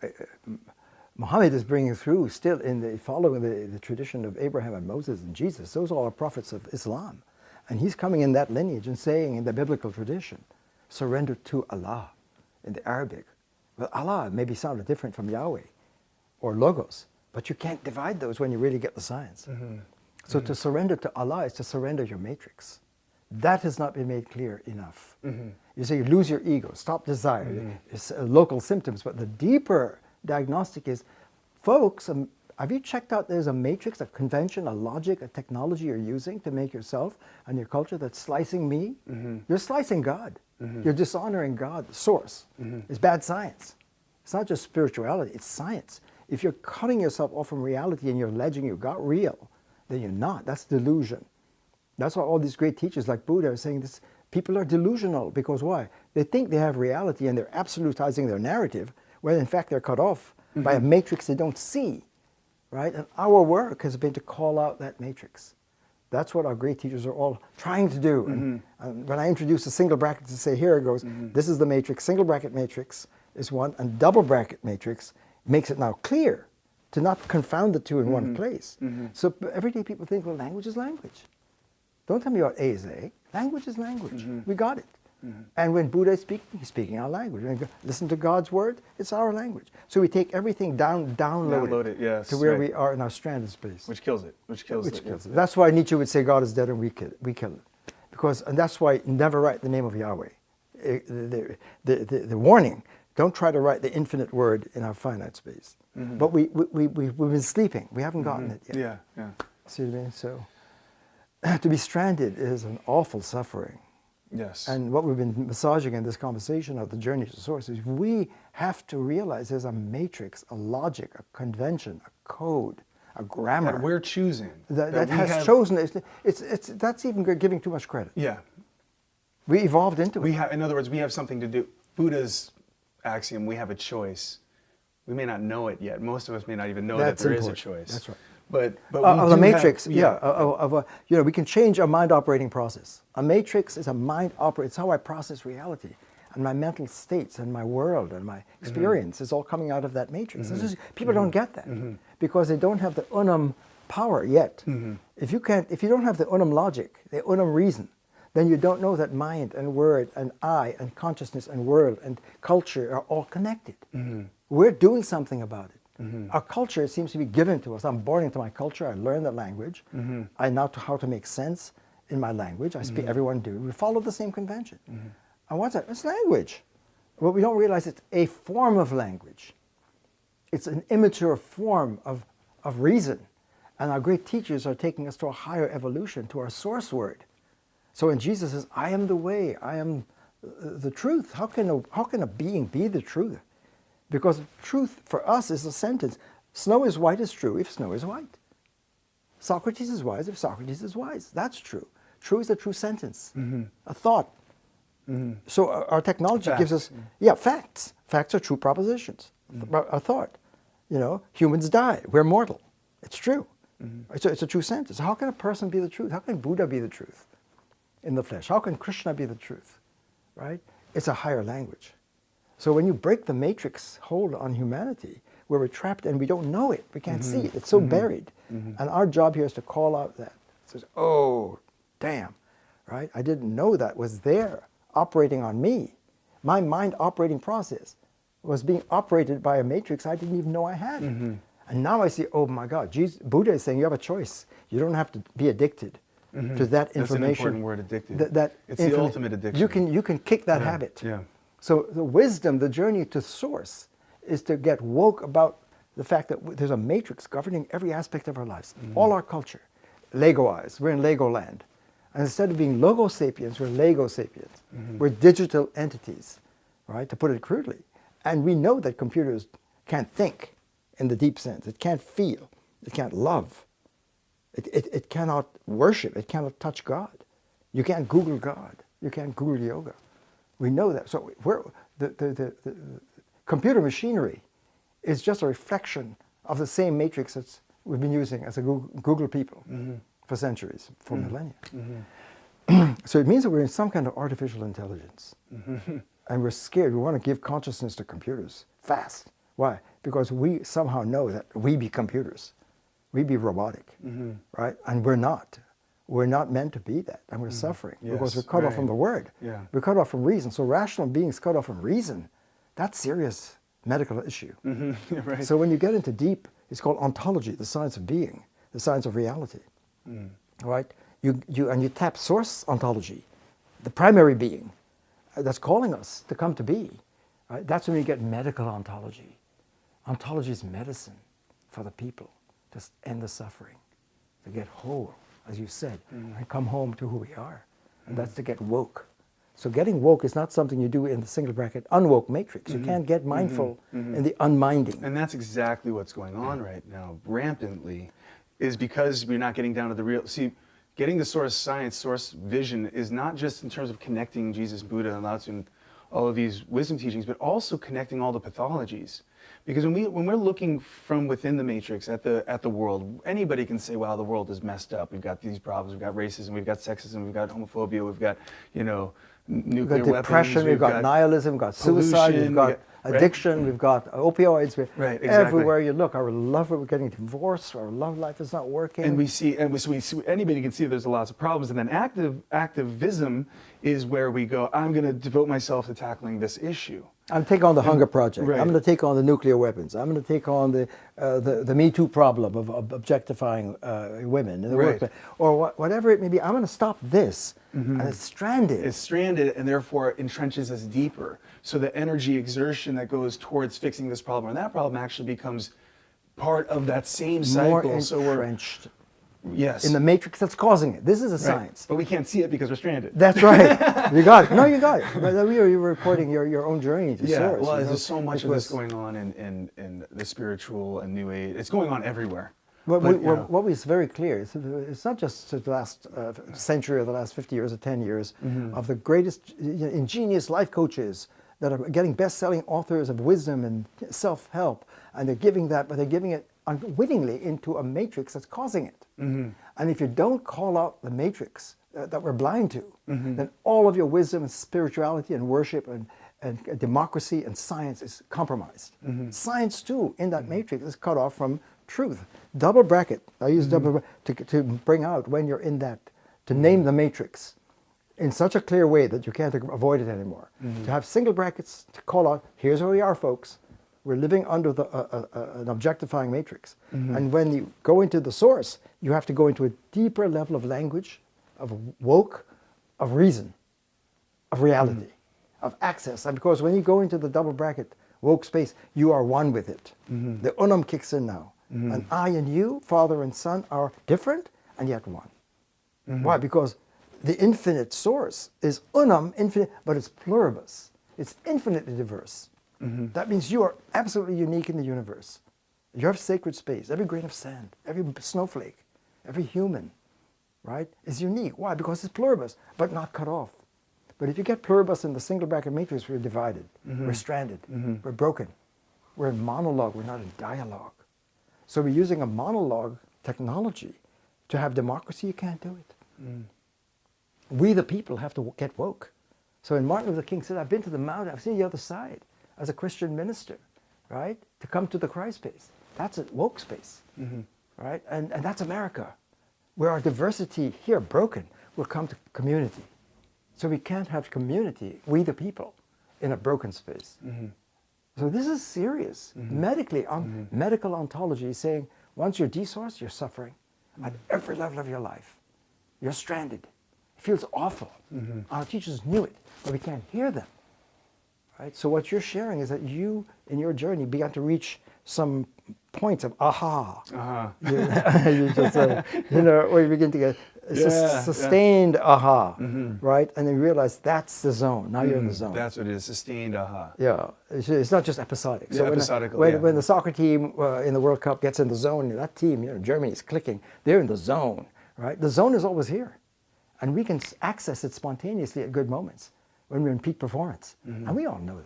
Muhammad is bringing through, still following the tradition of Abraham and Moses and Jesus. Those are all prophets of Islam. And he's coming in that lineage and saying in the biblical tradition, surrender to Allah in the Arabic. Well, Allah maybe sounded different from Yahweh or Logos, but you can't divide those when you really get the science. So to surrender to Allah is to surrender your matrix. That has not been made clear enough. You say you lose your ego, stop desire. It's local symptoms, but the deeper diagnostic is, folks, have you checked out there's a matrix, a convention, a logic, a technology you're using to make yourself and your culture that's slicing me? You're slicing God. You're dishonoring God, the source. It's bad science. It's not just spirituality, it's science. If you're cutting yourself off from reality and you're alleging you got real, then you're not. That's delusion. That's why all these great teachers like Buddha are saying this. People are delusional because why? They think they have reality and they're absolutizing their narrative, when in fact they're cut off by a matrix they don't see, right? And our work has been to call out that matrix. That's what our great teachers are all trying to do. And when I introduce a single bracket to say, here it goes, this is the matrix, single bracket matrix is one, and double bracket matrix makes it now clear to not confound the two in one place. So everyday people think, well, language is language. Don't tell me what A is A. Language is language. We got it. And when Buddha is speaking, he's speaking our language. When we listen to God's word, it's our language. So we take everything download it yes, to where right. we are in our stranded space. Which kills it. Which kills it. That's why Nietzsche would say God is dead and we kill it. And that's why never write the name of Yahweh. The warning, don't try to write the infinite word in our finite space. But we've been sleeping. We haven't gotten it yet. Yeah. See what I mean? So to be stranded is an awful suffering. Yes. And what we've been massaging in this conversation of the journey to source is we have to realize there's a matrix, a logic, a convention, a code, a grammar. That we're choosing. That has chosen. That's even giving too much credit. Yeah. We evolved into it. In other words, we have something to do. Buddha's axiom, we have a choice. We may not know it yet. Most of us may not even know that there is a choice. That's right. But of the matrix, we can change our mind operating process. A matrix is a mind it's how I process reality, and my mental states, and my world, and my experience is all coming out of that matrix. People don't get that because they don't have the unum power yet. If you don't have the unum logic, the unum reason, then you don't know that mind and word and I and consciousness and world and culture are all connected. We're doing something about it. Our culture seems to be given to us. I'm born into my culture. I learn the language. I know how to make sense in my language. I speak. Everyone do. We follow the same convention. And what's that? It's language. But we don't realize it's a form of language. It's an immature form of reason. And our great teachers are taking us to a higher evolution, to our source word. So when Jesus says, "I am the way. I am the truth," how can a being be the truth? Because truth for us is a sentence. Snow is white is true if snow is white. Socrates is wise if Socrates is wise. That's true. True is a true sentence, a thought. So our technology gives us, facts. Facts are true propositions, a thought. Humans die. We're mortal. It's true. It's a true sentence. How can a person be the truth? How can Buddha be the truth in the flesh? How can Krishna be the truth? Right? It's a higher language. So when you break the matrix hold on humanity, where we're trapped and we don't know it. We can't see it. It's so buried. And our job here is to call out that. It says, oh, damn, right? I didn't know that was there operating on me. My mind operating process was being operated by a matrix I didn't even know I had. And now I see, oh my God, Buddha is saying you have a choice. You don't have to be addicted to that information. That's an important word, addicted. It's the ultimate addiction. You can kick that habit. Yeah. So the wisdom, the journey to source, is to get woke about the fact that there's a matrix governing every aspect of our lives, all our culture. Lego-ized, we're in Lego land. And instead of being logo sapiens, we're Lego sapiens. We're digital entities, right, to put it crudely. And we know that computers can't think in the deep sense. It can't feel. It can't love. It cannot worship. It cannot touch God. You can't Google God. You can't Google yoga. We know that. So the computer machinery is just a reflection of the same matrix that we've been using as a Google people for centuries, for millennia. So it means that we're in some kind of artificial intelligence. And we're scared. We want to give consciousness to computers fast. Why? Because we somehow know that we be computers. We be robotic, right? And we're not. We're not meant to be that. And we're suffering because we're cut off from the word. Yeah. We're cut off from reason. So rational beings cut off from reason, that's serious medical issue. Right. So when you get into deep, it's called ontology, the science of being, the science of reality, right? You tap source ontology, the primary being that's calling us to come to be, right? That's when you get medical ontology. Ontology is medicine for the people to end the suffering, to get whole, as you said, and come home to who we are. And that's to get woke. So getting woke is not something you do in the single bracket unwoke matrix. You can't get mindful in the unminding. And that's exactly what's going on right now, rampantly, is because we're not getting down to the real. See, getting the source science, source vision is not just in terms of connecting Jesus, Buddha, and Lao Tzu, and all of these wisdom teachings, but also connecting all the pathologies. Because when we're looking from within the matrix at the world, anybody can say, "Wow, the world is messed up. We've got these problems. We've got racism. We've got sexism. We've got homophobia. We've got nuclear We've got depression. weapons, We've got nihilism. We've got suicide. pollution, We've got addiction. We've got opioids. Right, exactly. Everywhere you look, our love, we're getting divorced. Our love life is not working. And we see anybody can see there's lots of problems. And then activism is where we go, I'm going to devote myself to tackling this issue. I'm taking on the hunger project. Right. I'm going to take on the nuclear weapons. I'm going to take on the Me Too problem of objectifying women in the workplace, or whatever it may be. I'm going to stop this, and it's stranded. It's stranded, and therefore entrenches us deeper. So the energy exertion that goes towards fixing this problem and that problem actually becomes part of that same cycle. More So entrenched yes, in the matrix that's causing it. This is a science. But we can't see it because we're stranded. That's right. You got it. No, you got it. But you were reporting your own journey to source. Well, there's so much of this going on in the spiritual and New Age. It's going on everywhere. What was very clear is it's not just the last century or the last 50 years or 10 years of the greatest ingenious life coaches that are getting best-selling authors of wisdom and self-help, and they're giving that, but they're giving it unwittingly into a matrix that's causing it. And if you don't call out the matrix that we're blind to, then all of your wisdom and spirituality and worship and democracy and science is compromised. Science too, in that matrix, is cut off from truth. Double bracket, I use double bracket to bring out when you're in that, to name the matrix in such a clear way that you can't avoid it anymore. To have single brackets to call out, here's where we are, folks. We're living under an objectifying matrix. And when you go into the source, you have to go into a deeper level of language, of woke, of reason, of reality, of access. And because when you go into the double bracket woke space, you are one with it. The unum kicks in now. And I and you, father and son, are different and yet one. Why? Because the infinite source is unum, infinite, but it's pluribus. It's infinitely diverse. That means you are absolutely unique in the universe. You have sacred space. Every grain of sand, every snowflake, every human, right, is unique. Why? Because it's pluribus, but not cut off. But if you get pluribus in the single bracket matrix, we're divided. We're stranded. We're broken. We're in monologue. We're not in dialogue. So we're using a monologue technology to have democracy. You can't do it. We, the people, have to get woke. So when Martin Luther King said, I've been to the mountain, I've seen the other side, as a Christian minister, right? to come to the Christ space. That's a woke space, right? And that's America, where our diversity here broken will come to community. So we can't have community, we the people, in a broken space. So this is serious. Medically, medical ontology is saying once you're desourced, you're suffering at every level of your life. You're stranded. It feels awful. Our teachers knew it, but we can't hear them. Right? So what you're sharing is that you, in your journey, began to reach some points of aha. You just, where you begin to get sustained aha, right? And then you realize that's the zone. Now you're in the zone. That's what it is, sustained aha. Yeah, it's not just episodic. So episodical, when the soccer team in the World Cup gets in the zone, that team, Germany is clicking. They're in the zone, right? The zone is always here, and we can access it spontaneously at good moments when we're in peak performance, and we all know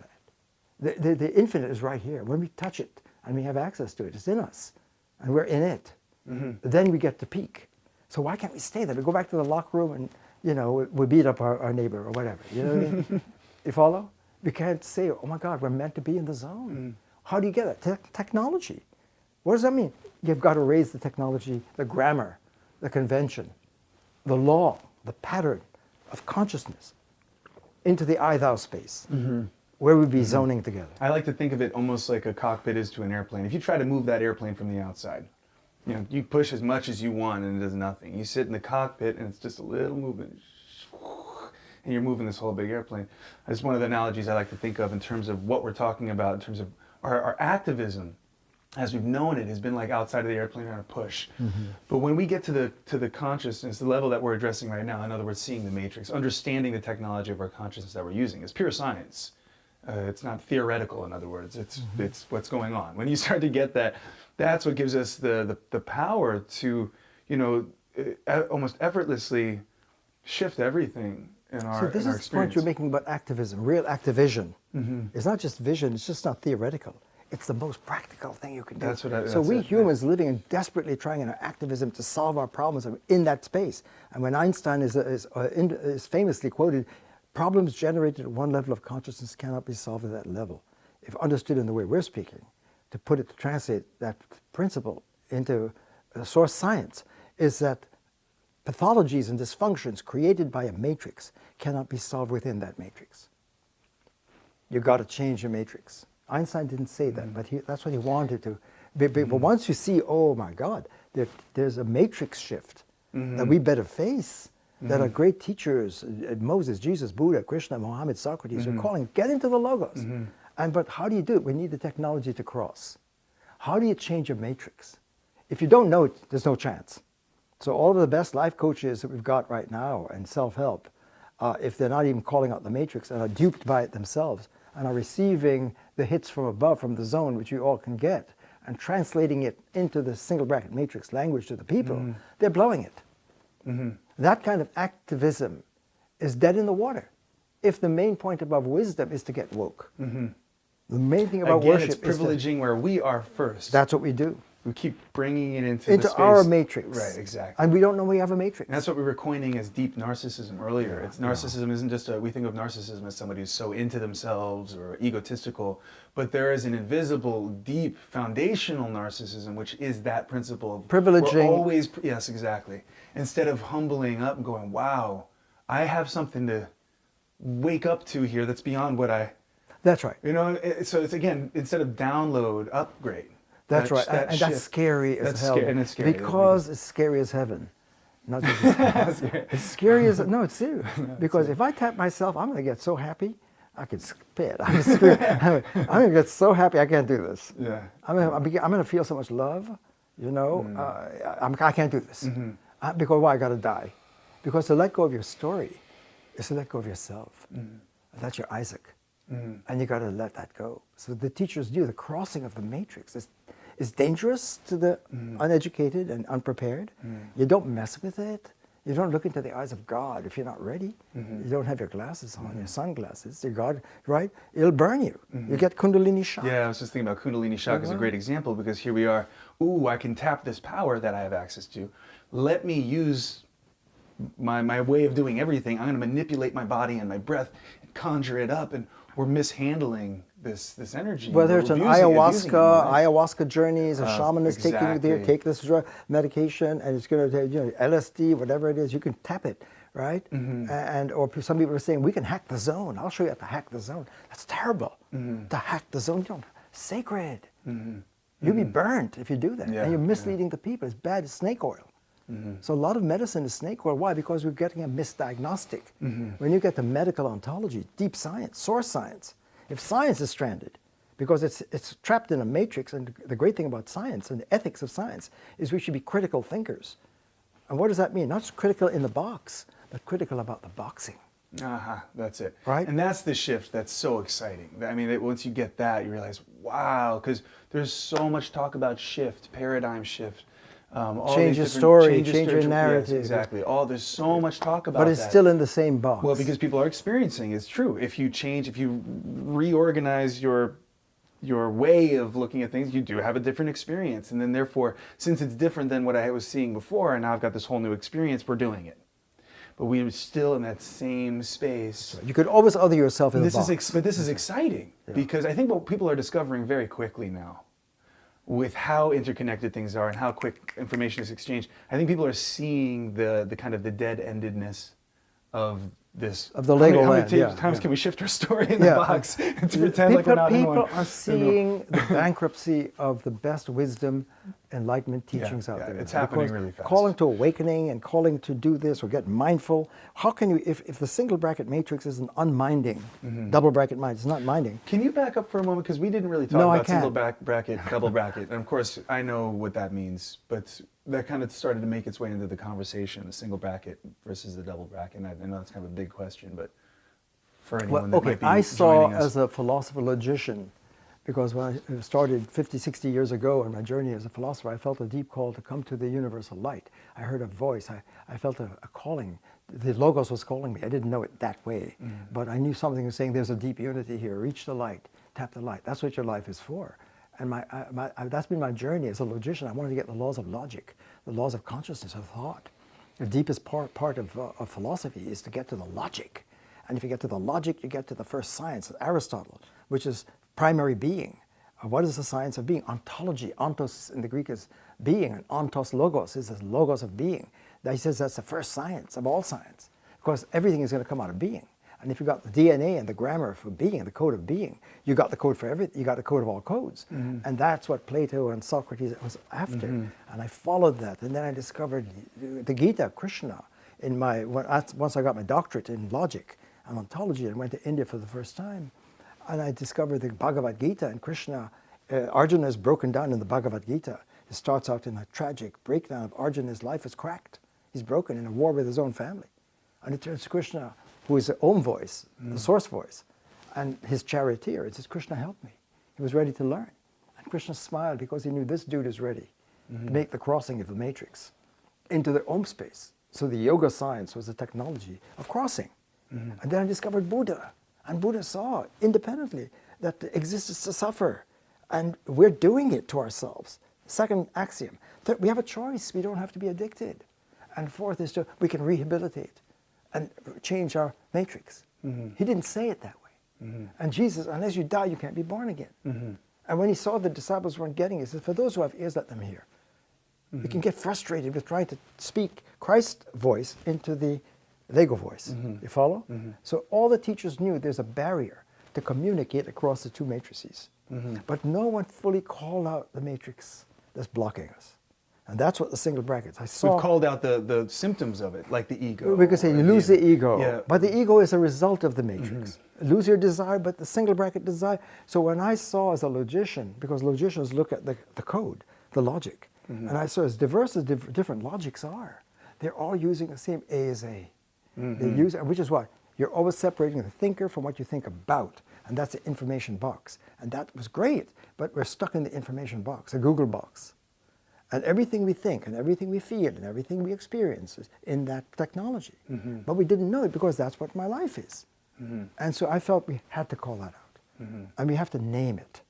that. The infinite is right here. When we touch it and we have access to it, it's in us, and we're in it. Then we get to peak. So why can't we stay there? We go back to the locker room and, we beat up our neighbor or whatever. You know what I mean? You follow? We can't say, oh my God, we're meant to be in the zone. How do you get it? Technology. What does that mean? You've got to raise the technology, the grammar, the convention, the law, the pattern of consciousness into the I-thou space, where we'd be zoning together. I like to think of it almost like a cockpit is to an airplane. If you try to move that airplane from the outside, you push as much as you want and it does nothing. You sit in the cockpit and it's just a little movement, and you're moving this whole big airplane. That's one of the analogies I like to think of in terms of what we're talking about, in terms of our activism, as we've known it, has been like outside of the airplane trying to push. But when we get to the consciousness, the level that we're addressing right now, in other words, seeing the matrix, understanding the technology of our consciousness that we're using, is pure science. It's not theoretical, in other words. It's what's going on. When you start to get that, that's what gives us the power to, almost effortlessly shift everything in our experience. So this is the point you're making about activism, real activision. It's not just vision, it's just not theoretical. It's the most practical thing you can do. So we humans living and desperately trying in our activism to solve our problems are in that space. And when Einstein is famously quoted, problems generated at one level of consciousness cannot be solved at that level. If understood in the way we're speaking, to translate that principle into source science, is that pathologies and dysfunctions created by a matrix cannot be solved within that matrix. You've got to change your matrix. Einstein didn't say that, but that's what he wanted to. But once you see, oh my God, there's a matrix shift that we better face, that our great teachers, Moses, Jesus, Buddha, Krishna, Mohammed, Socrates, are calling, get into the logos. But how do you do it? We need the technology to cross. How do you change your matrix? If you don't know it, there's no chance. So all of the best life coaches that we've got right now and self-help, if they're not even calling out the matrix and are duped by it themselves and are receiving the hits from above, from the zone, which you all can get, and translating it into the single bracket matrix language to the people, they're blowing it. That kind of activism is dead in the water. If the main point above wisdom is to get woke. The main thing about worship is privileging where we are first. That's what we do. We keep bringing it into the space. Our matrix. Right, exactly. And we don't know we have a matrix. And that's what we were coining as deep narcissism earlier. Narcissism isn't just we think of narcissism as somebody who's so into themselves or egotistical, but there is an invisible, deep, foundational narcissism, which is that principle of privileging. Yes, exactly. Instead of humbling up and going, wow, I have something to wake up to here that's beyond what I... That's right. So it's, again, instead of download, upgrade. That's right, and that's scary as hell. And it's scary. Because it's scary as heaven. Not just it's scary as, no, it's serious. Because if I tap myself, I'm going to get so happy, I could spit. I'm going to get so happy I can't do this. Yeah. I'm going to feel so much love, I can't do this. Because why? I got to die. Because to let go of your story is to let go of yourself. That's your Isaac. And you got to let that go. So the teachers do. The crossing of the matrix is dangerous to the uneducated and unprepared. You don't mess with it. You don't look into the eyes of God if you're not ready. You don't have your glasses on, your sunglasses. Your God, right? It'll burn you. You get Kundalini shock. Yeah, I was just thinking about Kundalini shock as a great example, because here we are. Ooh, I can tap this power that I have access to. Let me use my way of doing everything. I'm going to manipulate my body and my breath and conjure it up, and we're mishandling this energy. Whether We're it's an abusing it, right? ayahuasca journeys, a shaman is taking you there, exactly. take this medication, and it's going to, LSD, whatever it is, you can tap it, right? And or some people are saying we can hack the zone. I'll show you how to hack the zone. That's terrible. To hack the zone, sacred. You'll be burnt if you do that, Yeah, and you're misleading the people. It's bad. It's snake oil. So a lot of medicine is snake oil. Why? Because we're getting a misdiagnostic. When you get to medical ontology, deep science, source science, if science is stranded, because it's trapped in a matrix, and the great thing about science and the ethics of science is we should be critical thinkers. And what does that mean? Not just critical in the box, but critical about the boxing. That's it. Right. And that's the shift that's so exciting. I mean, once you get that, you realize, wow, because there's so much talk about shift, paradigm shift. All Change these your different- story, change your yes, narrative. exactly. There's so much talk about But it's that. still in the same box. Well, because people are experiencing, it's true. If you change, if you reorganize your way of looking at things, you do have a different experience. And then therefore, since it's different than what I was seeing before, and now I've got this whole new experience, we're doing it. But we're still in that same space. You could always other yourself in the box. But this is exciting, because I think what people are discovering very quickly now, with how interconnected things are and how quick information is exchanged, I think people are seeing the kind of the dead-endedness of this. Of the Lego how land, many times can we shift our story in the Yeah. box to pretend like we're not in one? People are seeing the bankruptcy of the best wisdom, enlightenment teachings out there. It's happening Because really fast. calling to awakening and calling to do this or get mindful. How can you, if the single bracket matrix is an unminding, double bracket mind, it's not minding. Can you back up for a moment? Because we didn't really talk No, I about single can't. bracket, double bracket. And of course, I know what that means, but that kind of started to make its way into the conversation, the single bracket versus the double bracket. And I know that's kind of a big question, but for anyone that might be I saw joining us. as a philosopher logician, because when I started 50, 60 years ago in my journey as a philosopher, I felt a deep call to come to the universal light. I heard a voice. I felt a calling. The Logos was calling me. I didn't know it that way, but I knew something was saying there's a deep unity here. Reach the light, tap the light. That's what your life is for. And that's been my journey as a logician. I wanted to get the laws of logic, the laws of consciousness, of thought. The deepest part of philosophy is to get to the logic. And if you get to the logic, you get to the first science, Aristotle, which is primary being. What is the science of being? Ontology. Ontos in the Greek is being, and ontos logos is the logos of being. He says that's the first science of all science, because everything is going to come out of being. And if you got the DNA and the grammar for being, the code of being, you got the code for everything. You got the code of all codes, and that's what Plato and Socrates was after. And I followed that, and then I discovered the Gita, Krishna, once I got my doctorate in logic and ontology, and went to India for the first time, and I discovered the Bhagavad Gita and Krishna. Arjuna is broken down in the Bhagavad Gita. It starts out in a tragic breakdown of Arjuna's life is cracked. He's broken in a war with his own family, and it turns to Krishna, who is the Om voice, the source voice, and his charioteer. It says, Krishna, help me. He was ready to learn. And Krishna smiled because he knew this dude is ready to make the crossing of the matrix into the Om space. So the yoga science was the technology of crossing. And then I discovered Buddha. And Buddha saw independently that the existence to suffer. And we're doing it to ourselves. Second axiom, that we have a choice. We don't have to be addicted. And fourth is we can rehabilitate and change our matrix. He didn't say it that way. And Jesus, unless you die, you can't be born again. And when he saw the disciples weren't getting it, he said, for those who have ears, let them hear. You can get frustrated with trying to speak Christ's voice into the Lego voice. You follow? So all the teachers knew there's a barrier to communicate across the two matrices. But no one fully called out the matrix that's blocking us. And that's what the single brackets. We've called out the symptoms of it, like the ego. We could say you lose the ego. Yeah. But the ego is a result of the matrix. Lose your desire, but the single bracket desire. So when I saw as a logician, because logicians look at the code, the logic, and I saw as diverse as different logics are, they're all using the same A as A. They use, which is what? You're always separating the thinker from what you think about. And that's the information box. And that was great, but we're stuck in the information box, a Google box. And everything we think and everything we feel and everything we experience is in that technology. But we didn't know it because that's what my life is. And so I felt we had to call that out. And we have to name it.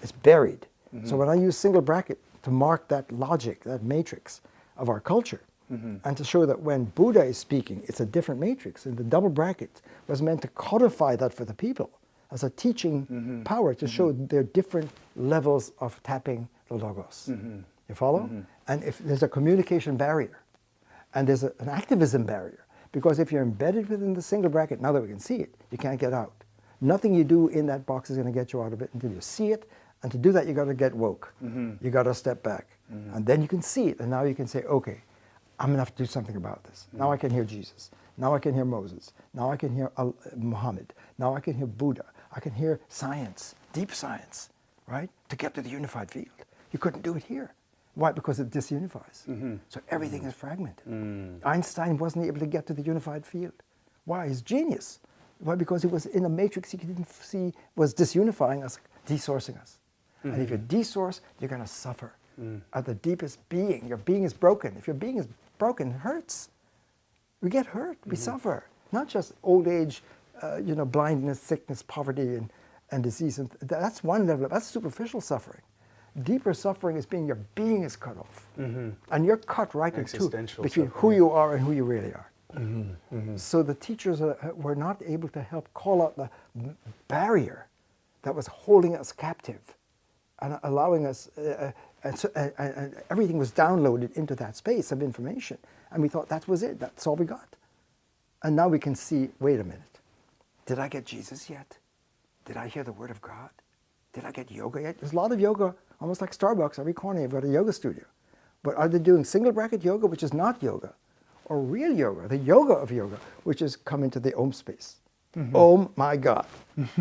It's buried. So when I use single bracket to mark that logic, that matrix of our culture, and to show that when Buddha is speaking, it's a different matrix. And the double bracket was meant to codify that for the people. as a teaching power to show their different levels of tapping the logos. You follow? And if there's a communication barrier, and there's an activism barrier, because if you're embedded within the single bracket, now that we can see it, you can't get out. Nothing you do in that box is going to get you out of it until you see it, and to do that, you got to get woke. You got to step back, and then you can see it, and now you can say, okay, I'm going to have to do something about this. Now I can hear Jesus. Now I can hear Moses. Now I can hear Muhammad. Now I can hear Buddha. I can hear science, deep science, right? To get to the unified field. You couldn't do it here. Why? Because it disunifies. So everything is fragmented. Einstein wasn't able to get to the unified field. Why? He's genius. Why? Because he was in a matrix he didn't see was disunifying us, desourcing us. And if you desource, you're going to suffer. At the deepest being, your being is broken. If your being is broken, it hurts. We get hurt. We suffer. Not just old age, blindness, sickness, poverty, and disease. And that's one level. That's superficial suffering. Deeper suffering is being your being is cut off. And you're cut right in two between who you are and who you really are. So the teachers were not able to help call out the barrier that was holding us captive and allowing us, and everything was downloaded into that space of information. And we thought that was it, that's all we got. And now we can see, wait a minute, did I get Jesus yet? Did I hear the word of God? Did I get yoga yet? There's a lot of yoga, almost like Starbucks, every corner you've got a yoga studio. But are they doing single bracket yoga, which is not yoga? Or real yoga, the yoga of yoga, which is come into the Om space. Oh my God,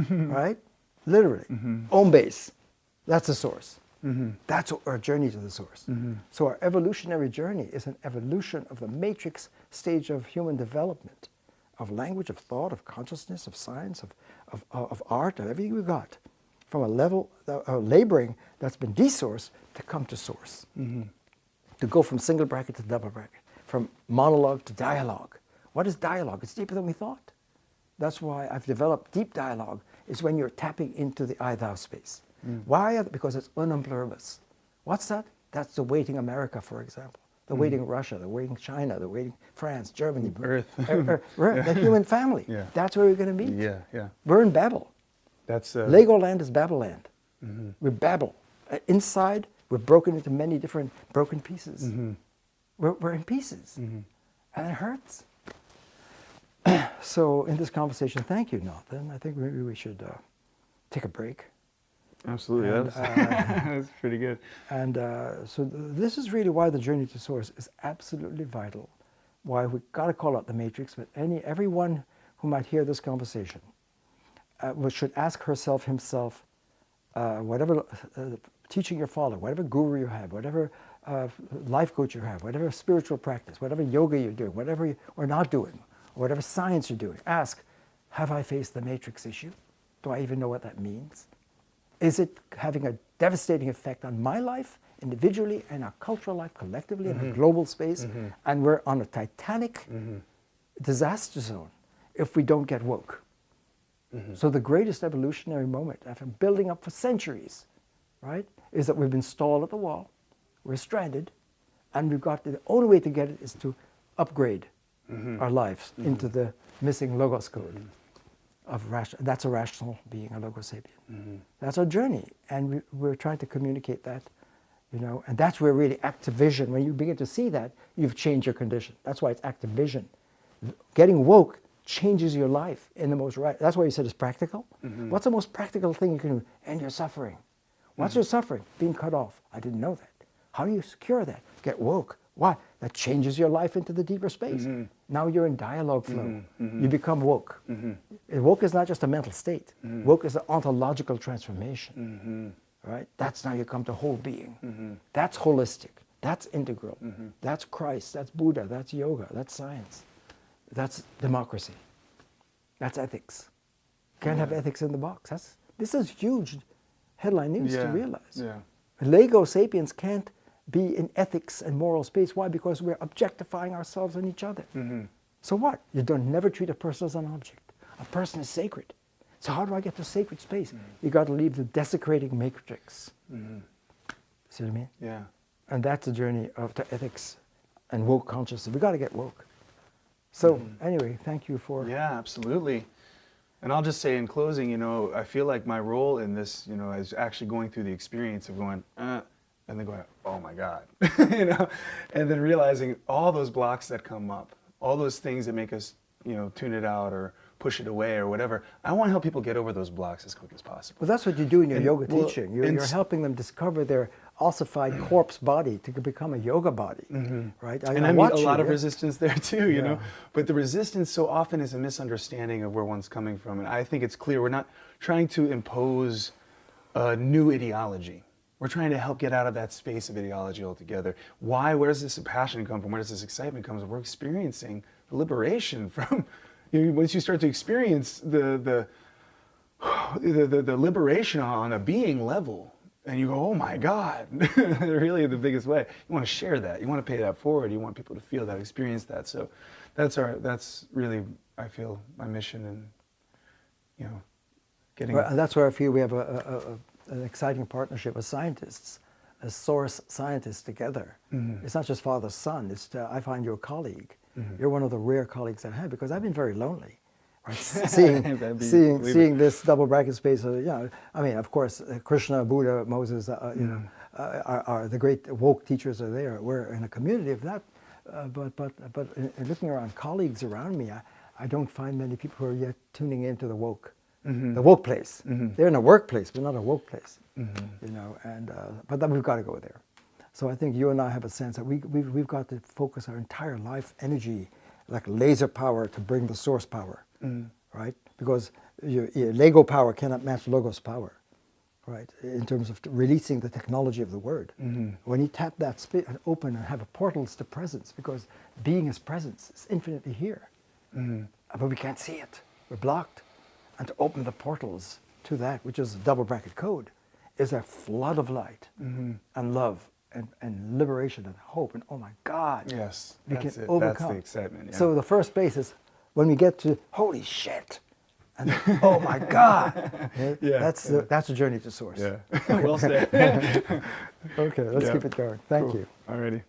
right? Literally, Om base, that's the source. That's our journey to the source. So our evolutionary journey is an evolution of the matrix stage of human development, of language, of thought, of consciousness, of science, of art, of everything we've got, from a level of laboring that's been desourced to come to source, to go from single bracket to double bracket, from monologue to dialogue. What is dialogue? It's deeper than we thought. That's why I've developed deep dialogue, is when you're tapping into the I-thou space. Why? Because it's unum pluribus. What's that? That's the waiting America, for example. The waiting Russia, the waiting China, the waiting France, Germany. Earth. The human family. That's where we're going to be. We're in Babel. That's Legoland is Babel land. We're Babel. Inside, we're broken into many different broken pieces. We're in pieces. And it hurts. So in this conversation, thank you, Näthan. I think maybe we should take a break. Absolutely, And, that's pretty good. And so this is really why the journey to source is absolutely vital. Why we got to call out the matrix, but everyone who might hear this conversation should ask herself, himself, whatever teaching you follow, whatever guru you have, whatever life coach you have, whatever spiritual practice, whatever yoga you're doing, whatever you are not doing, or whatever science you're doing, ask, have I faced the matrix issue? Do I even know what that means? Is it having a devastating effect on my life individually and our cultural life collectively in a global space? And we're on a titanic disaster zone if we don't get woke. So the greatest evolutionary moment after building up for centuries, right, is that we've been stalled at the wall, we're stranded, and we've got the only way to get it is to upgrade our lives into the missing logos code. That's a rational being, a logos sapien. That's our journey, and we're trying to communicate that, and that's where really activision, when you begin to see that, you've changed your condition. That's why it's activision. Getting woke changes your life in the most right. That's why you said it's practical. What's the most practical thing you can do? End your suffering. What's your suffering? Being cut off. I didn't know that. How do you secure that? Get woke. Why? That changes your life into the deeper space. Now you're in dialogue flow. You become woke. Woke is not just a mental state. Woke is an ontological transformation. Right? That's now you come to whole being. That's holistic. That's integral. That's Christ. That's Buddha. That's yoga. That's science. That's democracy. That's ethics. Can't have ethics in the box. This is huge headline news to realize. Lego sapiens can't be in ethics and moral space. Why? Because we're objectifying ourselves and each other. So what? You don't never treat a person as an object. A person is sacred. So how do I get to sacred space? You got to leave the desecrating matrix. See what I mean? Yeah. And that's the journey to ethics and woke consciousness. We got to get woke. So anyway, thank you for... Yeah, absolutely. And I'll just say in closing, you know, I feel like my role in this, you know, is actually going through the experience of going, and then going, oh my God, you know, and then realizing all those blocks that come up, all those things that make us, you know, tune it out or push it away or whatever. I want to help people get over those blocks as quick as possible. Well, that's what you do in your yoga well, teaching. You're helping them discover their ossified corpse body to become a yoga body, right? And I meet a lot of resistance there too, you know. But the resistance so often is a misunderstanding of where one's coming from. And I think it's clear we're not trying to impose a new ideology. We're trying to help get out of that space of ideology altogether. Why? Where does this passion come from? Where does this excitement come from? We're experiencing the liberation from. You know, once you start to experience the liberation on a being level, and you go, oh my God, really the biggest way. You want to share that. You want to pay that forward. You want people to feel that, experience that. So that's really, I feel, my mission, and you know, getting. Well, and that's where I feel we have an exciting partnership with scientists, as source scientists together. It's not just father-son. It's I find you a colleague. You're one of the rare colleagues I have, because I've been very lonely. Right? seeing this double bracket space. You know, I mean, of course, Krishna, Buddha, Moses, you know, are the great woke teachers are there. We're in a community of that. But in looking around, colleagues around me, I don't find many people who are yet tuning into the woke place. They're in a workplace, but not a woke place. You know, and but then we've got to go there. So I think you and I have a sense that we've got to focus our entire life energy, like laser power, to bring the source power, right? Because your Lego power cannot match Logos power, right? In terms of releasing the technology of the word. When you tap that and open and have a portals to presence, because being is presence, it's infinitely here. But we can't see it. We're blocked. And to open the portals to that, which is a double bracket code, is a flood of light and love. And liberation and hope, and oh my God, yes, we can it. overcome. That's the excitement. Yeah. So the first base is when we get to holy shit, and oh my God, that's the journey to source. Yeah, well said. Okay, let's keep it going. Thank you. Alrighty.